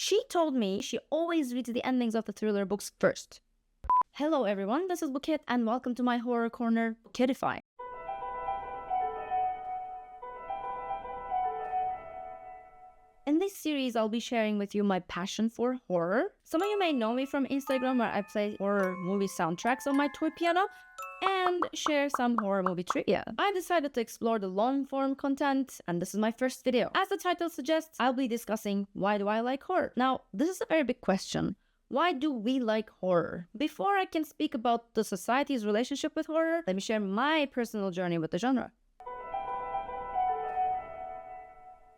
She told me she always reads the endings of the thriller books first. Hello everyone, this is Buket and welcome to my horror corner, Buketify. In this series, I'll be sharing with you my passion for horror. Some of you may know me from Instagram where I play horror movie soundtracks on my toy piano and share some horror movie trivia. I decided to explore the long-form content and this is my first video. As the title suggests, I'll be discussing why do I like horror. Now, this is a very big question. Why do we like horror? Before I can speak about the society's relationship with horror, let me share my personal journey with the genre.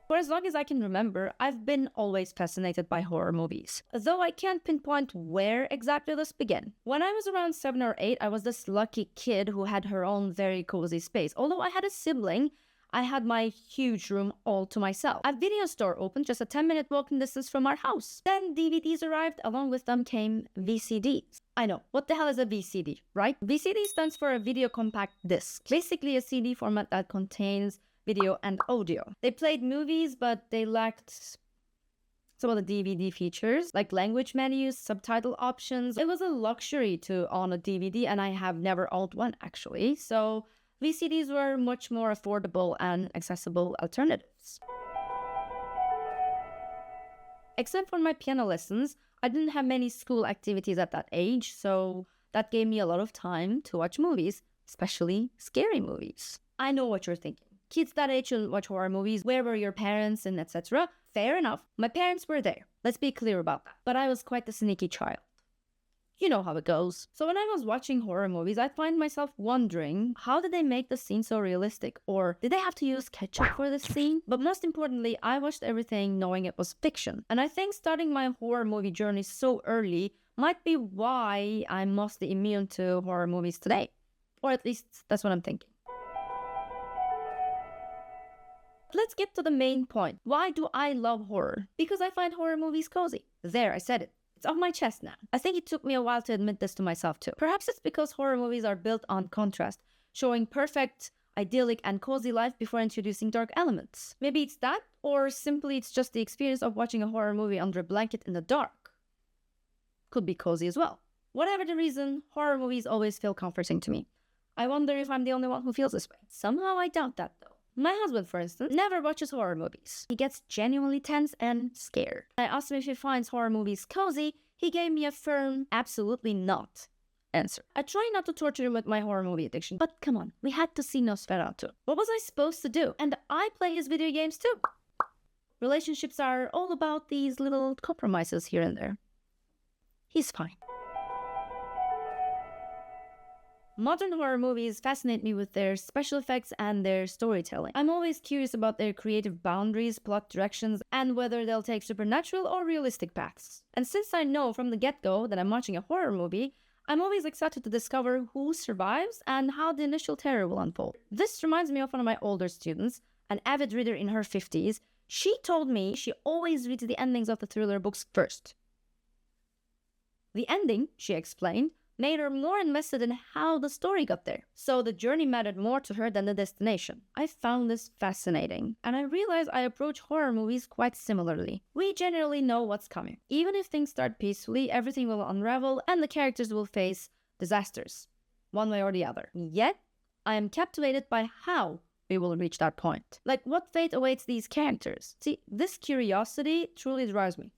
For as long as I can remember, I've been always fascinated by horror movies, though I can't pinpoint where exactly this began. When I was around 7 or 8, I was this lucky kid who had her own very cozy space. Although I had a sibling, I had my huge room all to myself. A video store opened just a 10-minute walking distance from our house. Then DVDs arrived, along with them came VCDs. I know, what the hell is a VCD, right? VCD stands for a video compact disc, basically a CD format that contains video and audio. They played movies, but they lacked some of the DVD features, like language menus, subtitle options. It was a luxury to own a DVD, and I have never owned one actually, so VCDs were much more affordable and accessible alternatives. Except for my piano lessons, I didn't have many school activities at that age, so that gave me a lot of time to watch movies, especially scary movies. I know what you're thinking. Kids that age shouldn't watch horror movies. Where were your parents and etc.? Fair enough. My parents were there. Let's be clear about that. But I was quite the sneaky child. You know how it goes. So when I was watching horror movies, I'd find myself wondering, how did they make the scene so realistic? Or did they have to use ketchup for this scene? But most importantly, I watched everything knowing it was fiction. And I think starting my horror movie journey so early might be why I'm mostly immune to horror movies today. Or at least that's what I'm thinking. Let's get to the main point. Why do I love horror? Because I find horror movies cozy. There, I said it. It's off my chest now. I think it took me a while to admit this to myself too. Perhaps it's because horror movies are built on contrast, showing perfect, idyllic, and cozy life before introducing dark elements. Maybe it's that, or simply it's just the experience of watching a horror movie under a blanket in the dark. Could be cozy as well. Whatever the reason, horror movies always feel comforting to me. I wonder if I'm the only one who feels this way. Somehow I doubt that though. My husband, for instance, never watches horror movies. He gets genuinely tense and scared. I asked him if he finds horror movies cozy. He gave me a firm, absolutely not answer. I try not to torture him with my horror movie addiction, but come on, we had to see Nosferatu. What was I supposed to do? And I play his video games too. Relationships are all about these little compromises here and there. He's fine. Modern horror movies fascinate me with their special effects and their storytelling. I'm always curious about their creative boundaries, plot directions, and whether they'll take supernatural or realistic paths. And since I know from the get-go that I'm watching a horror movie, I'm always excited to discover who survives and how the initial terror will unfold. This reminds me of one of my older students, an avid reader in her 50s. She told me she always reads the endings of the thriller books first. The ending, she explained, made her more invested in how the story got there. So the journey mattered more to her than the destination. I found this fascinating, and I realized I approach horror movies quite similarly. We generally know what's coming. Even if things start peacefully, everything will unravel and the characters will face disasters, one way or the other. Yet, I am captivated by how we will reach that point. Like, what fate awaits these characters? See, this curiosity truly drives me.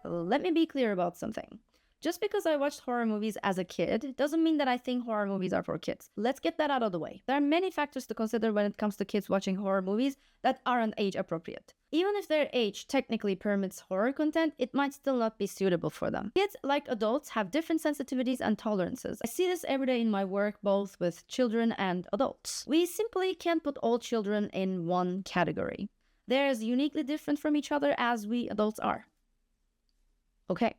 Let me be clear about something. Just because I watched horror movies as a kid doesn't mean that I think horror movies are for kids. Let's get that out of the way. There are many factors to consider when it comes to kids watching horror movies that aren't age appropriate. Even if their age technically permits horror content, it might still not be suitable for them. Kids, like adults, have different sensitivities and tolerances. I see this every day in my work, both with children and adults. We simply can't put all children in one category. They're as uniquely different from each other as we adults are. Okay.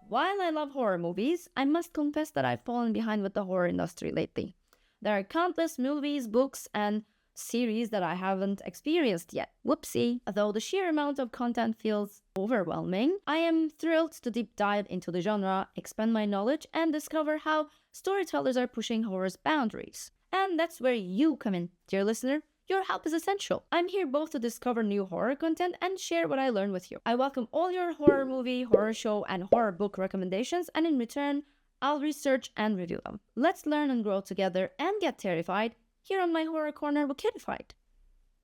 While I love horror movies, I must confess that I've fallen behind with the horror industry lately. There are countless movies, books, and series that I haven't experienced yet. Whoopsie. Though the sheer amount of content feels overwhelming, I am thrilled to deep dive into the genre, expand my knowledge, and discover how storytellers are pushing horror's boundaries. And that's where you come in, dear listener. Your help is essential. I'm here both to discover new horror content and share what I learned with you. I welcome all your horror movie, horror show, and horror book recommendations, and in return, I'll research and review them. Let's learn and grow together and get terrified here on my Horror Corner with Kiddified.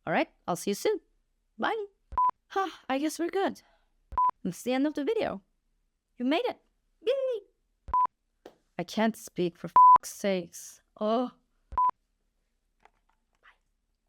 Alright, I'll see you soon. Bye. I guess we're good. That's the end of the video. You made it. Yay! I can't speak for f***'s sakes. Oh.